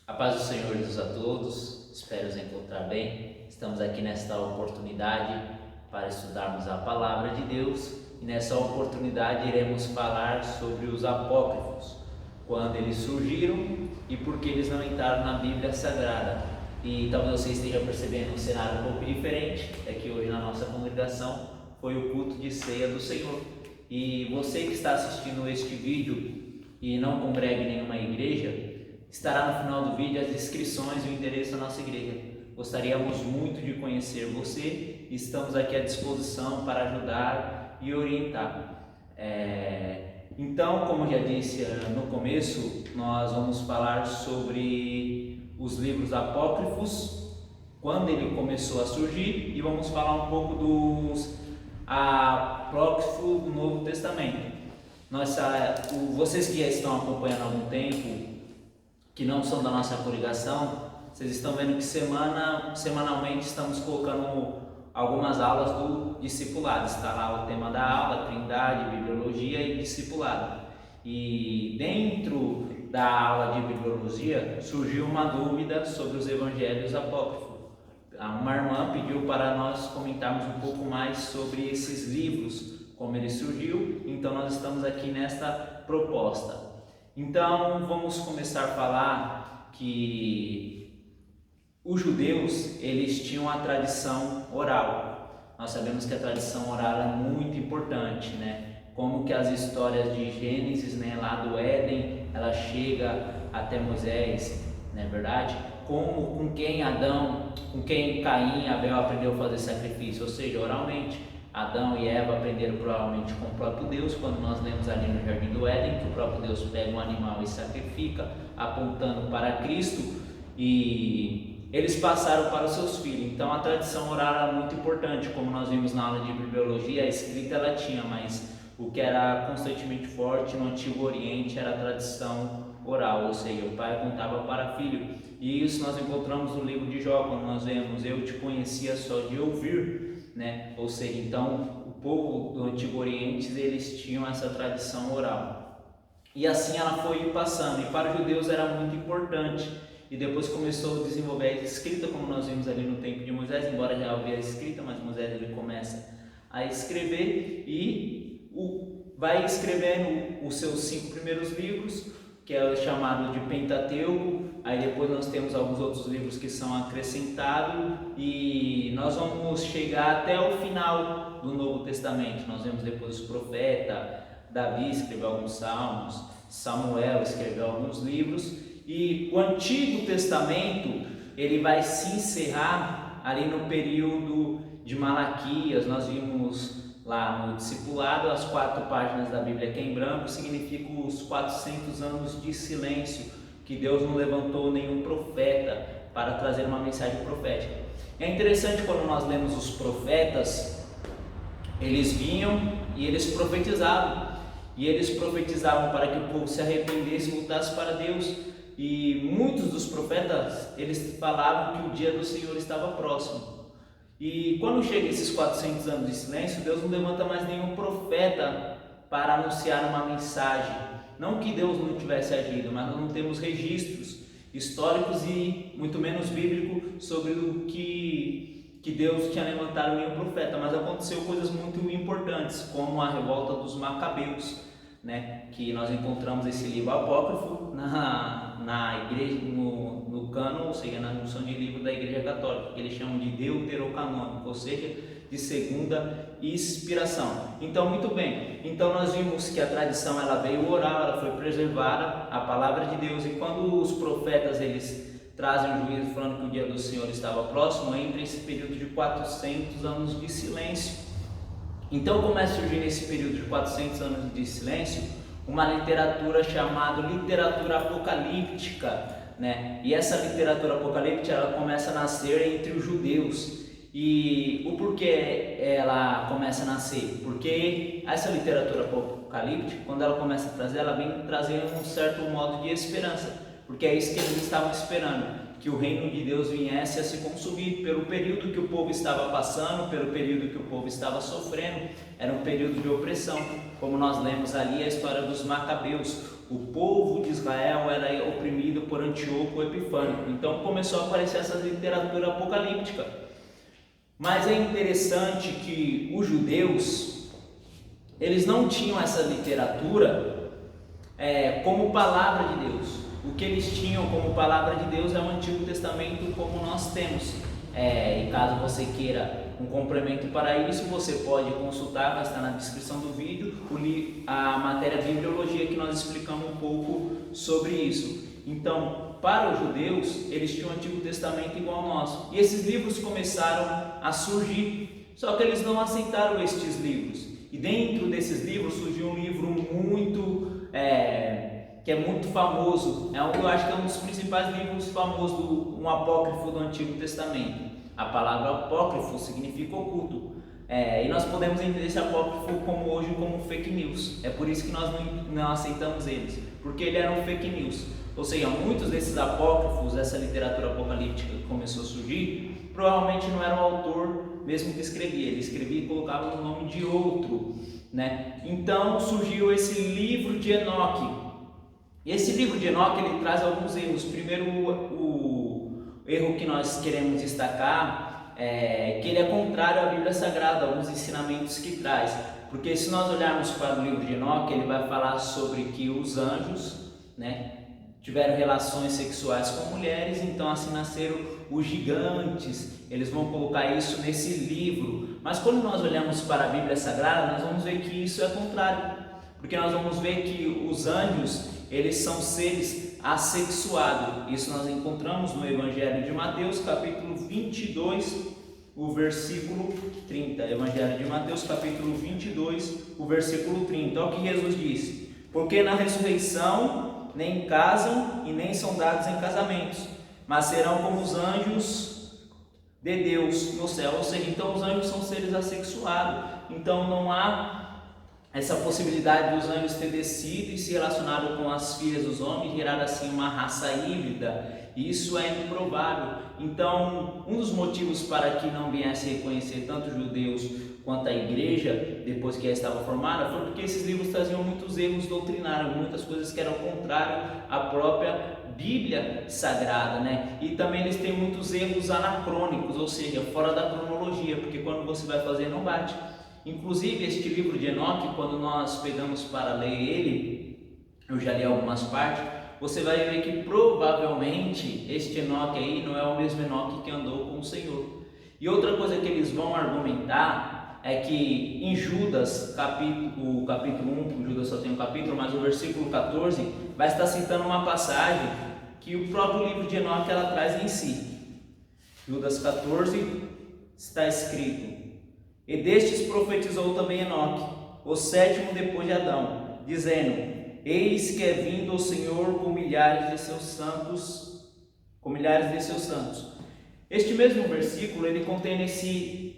A paz do Senhor Jesus a todos, espero os encontrar bem. Estamos aqui nesta oportunidade para estudarmos a Palavra de Deus e nessa oportunidade iremos falar sobre os apócrifos, quando eles surgiram e por que eles não entraram na Bíblia Sagrada. E talvez você esteja percebendo um cenário um pouco diferente, é que hoje na nossa congregação foi o culto de ceia do Senhor. E você que está assistindo este vídeo e não congrega em nenhuma igreja, estará no final do vídeo as inscrições e o endereço da nossa igreja. Gostaríamos muito de conhecer você e estamos aqui à disposição para ajudar e orientar. Então, como já disse no começo, nós vamos falar sobre os livros apócrifos, quando ele começou a surgir, e vamos falar um pouco dos apócrifos do Novo Testamento. Vocês que já estão acompanhando há algum tempo, que não são da nossa congregação, vocês estão vendo que semanalmente estamos colocando algumas aulas do discipulado. Está lá o tema da aula, Trindade, Bibliologia e Discipulado. E dentro da aula de Bibliologia surgiu uma dúvida sobre os evangelhos apócrifos. Uma irmã pediu para nós comentarmos um pouco mais sobre esses livros, como ele surgiu, então nós estamos aqui nesta proposta. Então vamos começar a falar que os judeus eles tinham a tradição oral. Nós sabemos que a tradição oral é muito importante, né? Como que as histórias de Gênesis, né, lá do Éden, ela chega até Moisés, não é verdade? Como com quem Caim e Abel aprendeu a fazer sacrifício, ou seja, oralmente. Adão e Eva aprenderam provavelmente com o próprio Deus, quando nós lemos ali no Jardim do Éden, que o próprio Deus pega um animal e sacrifica, apontando para Cristo, e eles passaram para os seus filhos. Então a tradição oral era muito importante, como nós vimos na aula de Bibliologia, a escrita ela tinha, mas o que era constantemente forte no Antigo Oriente era a tradição oral, ou seja, o pai contava para filho. E isso nós encontramos no livro de Jó, quando nós vemos: eu te conhecia só de ouvir, né? Ou seja, então o povo do Antigo Oriente eles tinham essa tradição oral, e assim ela foi passando, e para os judeus era muito importante, e depois começou a desenvolver a escrita, como nós vimos ali no tempo de Moisés, embora já havia a escrita, mas Moisés ele começa a escrever e vai escrevendo os seus 5 primeiros livros, que é o chamado de Pentateuco. Aí depois nós temos alguns outros livros que são acrescentados, e nós vamos chegar até o final do Novo Testamento. Nós vemos depois os profetas, Davi escreveu alguns salmos, Samuel escreveu alguns livros, e o Antigo Testamento ele vai se encerrar ali no período de Malaquias. Nós vimos lá no discipulado, as 4 páginas da Bíblia que é em branco significam os 400 anos de silêncio, que Deus não levantou nenhum profeta para trazer uma mensagem profética. É interessante quando nós lemos os profetas, eles vinham e eles profetizavam, para que o povo se arrependesse e voltasse para Deus. E muitos dos profetas, eles falavam que o dia do Senhor estava próximo. E quando chega esses 400 anos de silêncio, Deus não levanta mais nenhum profeta para anunciar uma mensagem. Não que Deus não tivesse agido, mas nós não temos registros históricos e muito menos bíblicos sobre o que Deus tinha levantado nenhum profeta. Mas aconteceu coisas muito importantes, como a revolta dos Macabeus, né? Que nós encontramos esse livro apócrifo na igreja, no cânon, ou seja, na junção de livro da Igreja Católica, que eles chamam de deuterocanônico, ou seja, de segunda inspiração. Então, muito bem, então nós vimos que a tradição ela veio oral, ela foi preservada, a palavra de Deus, e quando os profetas eles trazem o juízo falando que o dia do Senhor estava próximo, entra esse período de 400 anos de silêncio. Então começa a surgir nesse período de 400 anos de silêncio uma literatura chamada literatura apocalíptica, né? E essa literatura apocalíptica ela começa a nascer entre os judeus. E o porquê ela começa a nascer? Porque essa literatura apocalíptica, quando ela começa a trazer, ela vem trazer um certo modo de esperança, porque é isso que eles estavam esperando, que o reino de Deus viesse a se consumir pelo período que o povo estava passando, pelo período que o povo estava sofrendo. Era um período de opressão, como nós lemos ali a história dos Macabeus. O povo de Israel era oprimido por Antíoco Epifânio. Então começou a aparecer essa literatura apocalíptica. Mas é interessante que os judeus, eles não tinham essa literatura como palavra de Deus. O que eles tinham como palavra de Deus é o Antigo Testamento, como nós temos. E caso você queira um complemento para isso, você pode consultar, vai estar na descrição do vídeo, a matéria Bibliologia, que nós explicamos um pouco sobre isso. Então, para os judeus, eles tinham o Antigo Testamento igual ao nosso. E esses livros começaram a surgir, só que eles não aceitaram estes livros. E dentro desses livros surgiu um livro que é muito famoso, eu acho que é um dos principais livros famosos, um apócrifo do Antigo Testamento. A palavra apócrifo significa oculto. E nós podemos entender esse apócrifo hoje como fake news. É por isso que nós não aceitamos eles, porque ele era um fake news. Ou seja, muitos desses apócrifos, essa literatura apocalíptica que começou a surgir, provavelmente não era o autor mesmo que escrevia. Ele escrevia e colocava o nome de outro, né? Então surgiu esse livro de Enoque. E esse livro de Enoque, ele traz alguns erros. Primeiro, o erro que nós queremos destacar é que ele é contrário à Bíblia Sagrada, alguns ensinamentos que traz. Porque se nós olharmos para o livro de Enoque, ele vai falar sobre que os anjos, né, tiveram relações sexuais com mulheres, então assim nasceram os gigantes. Eles vão colocar isso nesse livro. Mas quando nós olhamos para a Bíblia Sagrada, nós vamos ver que isso é contrário. Porque nós vamos ver que os anjos, eles são seres assexuados. Isso nós encontramos no Evangelho de Mateus, capítulo 22, o versículo 30. Evangelho de Mateus, capítulo 22, o versículo 30. Olha o que Jesus disse: porque na ressurreição nem casam e nem são dados em casamentos, mas serão como os anjos de Deus no céu. Ou seja, então os anjos são seres assexuados. Então não há essa possibilidade de os anjos ter descido e se relacionado com as filhas dos homens e gerar assim uma raça híbrida. Isso é improvável. Então, um dos motivos para que não viesse reconhecer tanto os judeus quanto a igreja, depois que ela estava formada, foi porque esses livros traziam muitos erros doutrinários, muitas coisas que eram contrárias à própria Bíblia Sagrada, né? E também eles têm muitos erros anacrônicos, ou seja, fora da cronologia, porque quando você vai fazer não bate. Inclusive, este livro de Enoque, quando nós pegamos para ler ele, eu já li algumas partes, você vai ver que provavelmente este Enoque aí não é o mesmo Enoque que andou com o Senhor. E outra coisa que eles vão argumentar é que em Judas, o capítulo 1, Judas só tem um capítulo, mas o versículo 14 vai estar citando uma passagem que o próprio livro de Enoque ela traz em si. Judas 14 está escrito: e destes profetizou também Enoque, o sétimo depois de Adão, dizendo: eis que é vindo o Senhor com milhares de seus santos. Este mesmo versículo, ele contém esse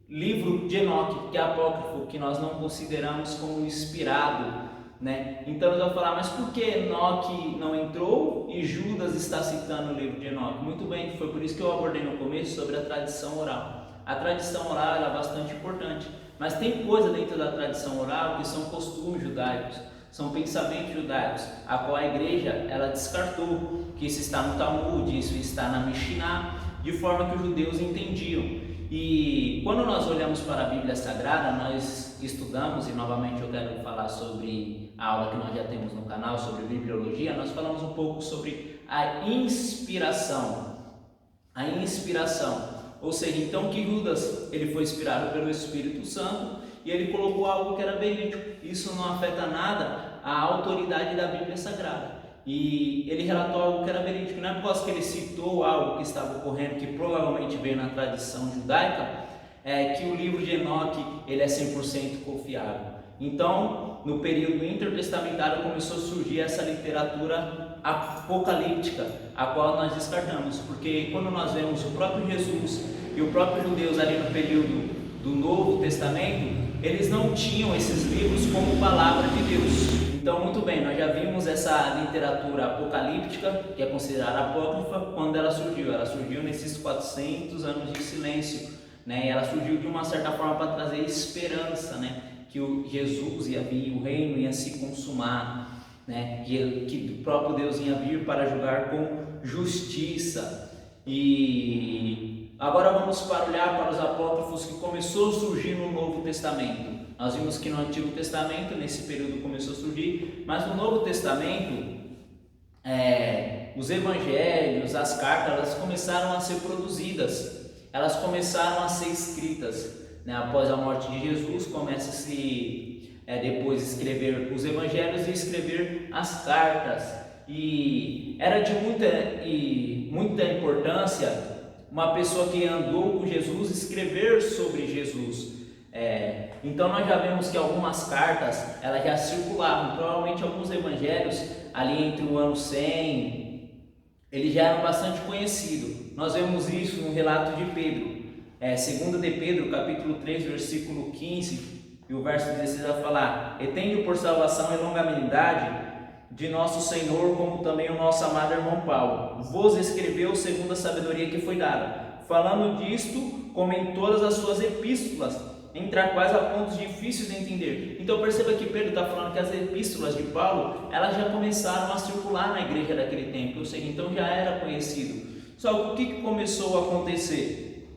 livro de Enoque, que é apócrifo, que nós não consideramos como inspirado, né? Então nós vamos falar, mas por que Enoque não entrou e Judas está citando o livro de Enoque? Muito bem, foi por isso que eu abordei no começo sobre a tradição oral. A tradição oral é bastante importante, mas tem coisa dentro da tradição oral que são costumes judaicos, são pensamentos judaicos, a qual a igreja ela descartou, que isso está no Talmud, isso está na Mishnah, de forma que os judeus entendiam. E quando nós olhamos para a Bíblia Sagrada, nós estudamos, e novamente eu quero falar sobre a aula que nós já temos no canal, sobre bibliologia, nós falamos um pouco sobre a inspiração. Ou seja, então que Judas ele foi inspirado pelo Espírito Santo e ele colocou algo que era verídico. Isso não afeta nada a autoridade da Bíblia Sagrada. E ele relatou algo que era verídico. Não é por causa que ele citou algo que estava ocorrendo, que provavelmente veio na tradição judaica, que o livro de Enoque ele é 100% confiável. Então, no período intertestamentário começou a surgir essa literatura apocalíptica, a qual nós descartamos, porque quando nós vemos o próprio Jesus e o próprio judeus ali no período do Novo Testamento, eles não tinham esses livros como palavra de Deus. Então, muito bem, nós já vimos essa literatura apocalíptica, que é considerada apócrifa, quando ela surgiu. Ela surgiu nesses 400 anos de silêncio, né? E ela surgiu de uma certa forma para trazer esperança, né? Que o Jesus ia vir, o reino ia se consumar. né? Que o próprio Deus ia vir para julgar com justiça. E agora vamos para olhar para os apócrifos que começou a surgir no Novo Testamento. Nós vimos que no Antigo Testamento, nesse período começou a surgir, mas no Novo Testamento, os evangelhos, as cartas, elas começaram a ser produzidas, elas começaram a ser escritas, né? Após a morte de Jesus, começa-se depois escrever os evangelhos e escrever as cartas, e era de muita importância uma pessoa que andou com Jesus escrever sobre Jesus. Então nós já vemos que algumas cartas elas já circulavam, provavelmente alguns evangelhos ali entre o ano 100 eles já eram bastante conhecidos. Nós vemos isso no relato de Pedro, 2 de Pedro, capítulo 3, versículo 15 e o verso 16 vai falar: e tende por salvação e longanimidade de nosso Senhor, como também o nosso amado irmão Paulo vos escreveu segundo a sabedoria que foi dada, falando disto como em todas as suas epístolas, entre as quais há pontos difíceis de entender. Então perceba que Pedro está falando que as epístolas de Paulo, elas já começaram a circular na igreja daquele tempo, ou seja, então já era conhecido. Só o que começou a acontecer?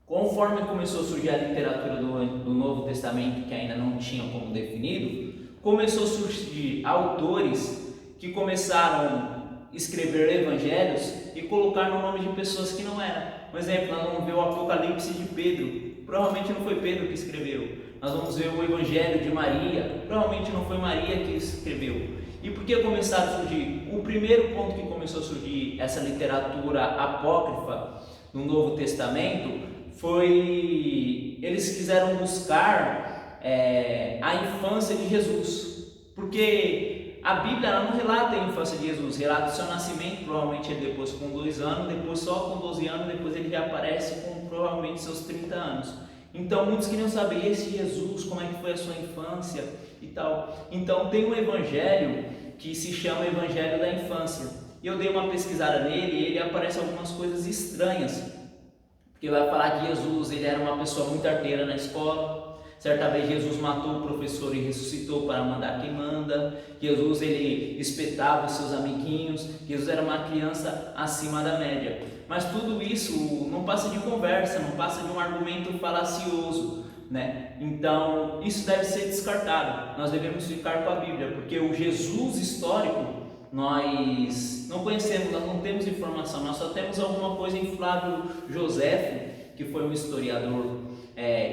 Conforme começou a surgir a literatura do Novo Testamento, que ainda não tinha como definido, começou a surgir autores que começaram a escrever evangelhos e colocar no nome de pessoas que não eram. Por exemplo, nós vamos ver o Apocalipse de Pedro, provavelmente não foi Pedro que escreveu. Nós vamos ver o Evangelho de Maria, provavelmente não foi Maria que escreveu. E por que começaram a surgir? O primeiro ponto que começou a surgir essa literatura apócrifa no Novo Testamento foi, eles quiseram buscar a infância de Jesus, porque a Bíblia ela não relata a infância de Jesus, relata o seu nascimento, provavelmente ele depois com 2 anos, depois só com 12 anos, depois ele já aparece com provavelmente seus 30 anos. Então muitos queriam saber esse Jesus, como é que foi a sua infância e tal. Então tem um evangelho que se chama Evangelho da Infância, e eu dei uma pesquisada nele e ele aparece algumas coisas estranhas, porque vai falar que Jesus ele era uma pessoa muito arteira na escola. Certa vez Jesus matou o professor e ressuscitou para mandar quem manda. Jesus ele espetava os seus amiguinhos. Jesus era uma criança acima da média. Mas tudo isso não passa de conversa, não passa de um argumento falacioso, né? Então isso deve ser descartado. Nós devemos ficar com a Bíblia, porque o Jesus histórico nós não conhecemos, nós não temos informação. Nós só temos alguma coisa em Flávio Joséfo, que foi um historiador,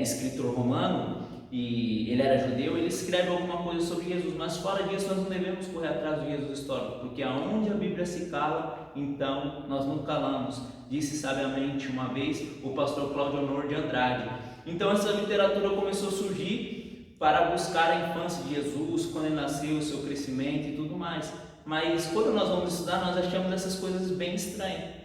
escritor romano, e ele era judeu. Ele escreve alguma coisa sobre Jesus, mas fora disso nós não devemos correr atrás do Jesus histórico, porque aonde a Bíblia se cala, então nós não calamos, disse sabiamente uma vez o pastor Cláudio Honor de Andrade. Então essa literatura começou a surgir para buscar a infância de Jesus, quando ele nasceu, o seu crescimento e tudo mais. Mas quando nós vamos estudar, nós achamos essas coisas bem estranhas.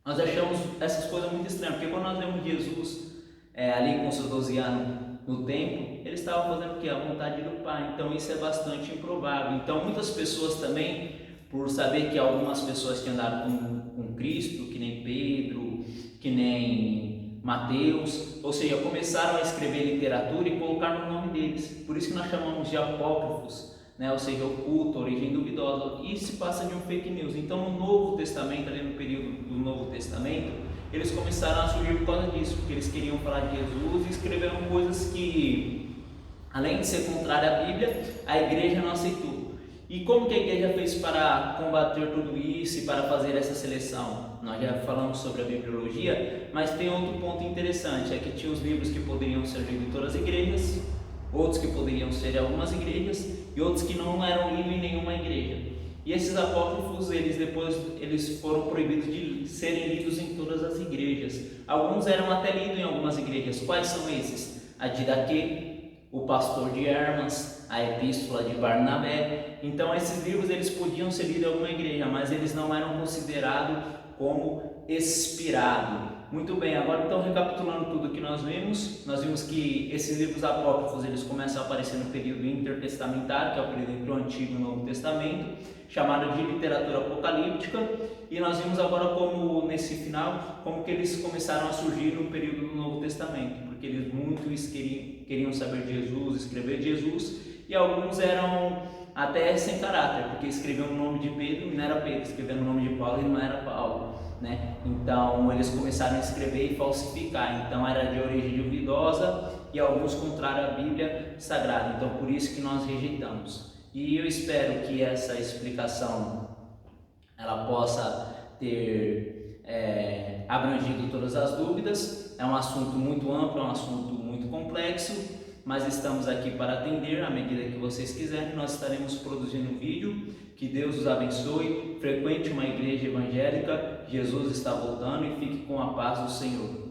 Nós achamos essas coisas muito estranhas, porque quando nós vemos Jesus ali com seus 12 anos no templo, ele estava fazendo o quê? A vontade do Pai. Então isso é bastante improvável. Então muitas pessoas também, por saber que algumas pessoas que andaram com Cristo, que nem Pedro, que nem Mateus, ou seja, começaram a escrever literatura e colocar no nome deles. Por isso que nós chamamos de apócrifos, né? Ou seja, oculto, origem duvidosa. Isso se passa de um fake news. Então no Novo Testamento, ali no período do Novo Testamento, eles começaram a surgir por causa disso, porque eles queriam falar de Jesus e escreveram coisas que, além de ser contrária à Bíblia, a igreja não aceitou. E como que a igreja fez para combater tudo isso e para fazer essa seleção? Nós já falamos sobre a bibliologia, mas tem outro ponto interessante, é que tinha os livros que poderiam ser lidos em todas as igrejas, outros que poderiam ser em algumas igrejas e outros que não eram lidos em nenhuma igreja. E esses apócrifos, eles foram proibidos de serem lidos em todas as igrejas. Alguns eram até lidos em algumas igrejas. Quais são esses? A Didaquê, o Pastor de Hermas, a Epístola de Barnabé. Então esses livros eles podiam ser lidos em alguma igreja, mas eles não eram considerados como inspirados. Muito bem, agora então recapitulando tudo que nós vimos que esses livros apócrifos eles começam a aparecer no período intertestamentário, que é o período entre o Antigo e o Novo Testamento, chamado de literatura apocalíptica, e nós vimos agora como nesse final, como que eles começaram a surgir no período do Novo Testamento, porque eles muitos queriam saber de Jesus, escrever de Jesus, e alguns eram até sem caráter, porque escreveu o nome de Pedro e não era Pedro, escreveu o nome de Paulo e não era Paulo, né? Então eles começaram a escrever e falsificar, então era de origem duvidosa e alguns contrários à Bíblia Sagrada, então por isso que nós rejeitamos. E eu espero que essa explicação ela possa ter abrangido todas as dúvidas. É um assunto muito amplo, é um assunto muito complexo, mas estamos aqui para atender à medida que vocês quiserem. Nós estaremos produzindo um vídeo. Que Deus os abençoe. Frequente uma igreja evangélica. Jesus está voltando e fique com a paz do Senhor.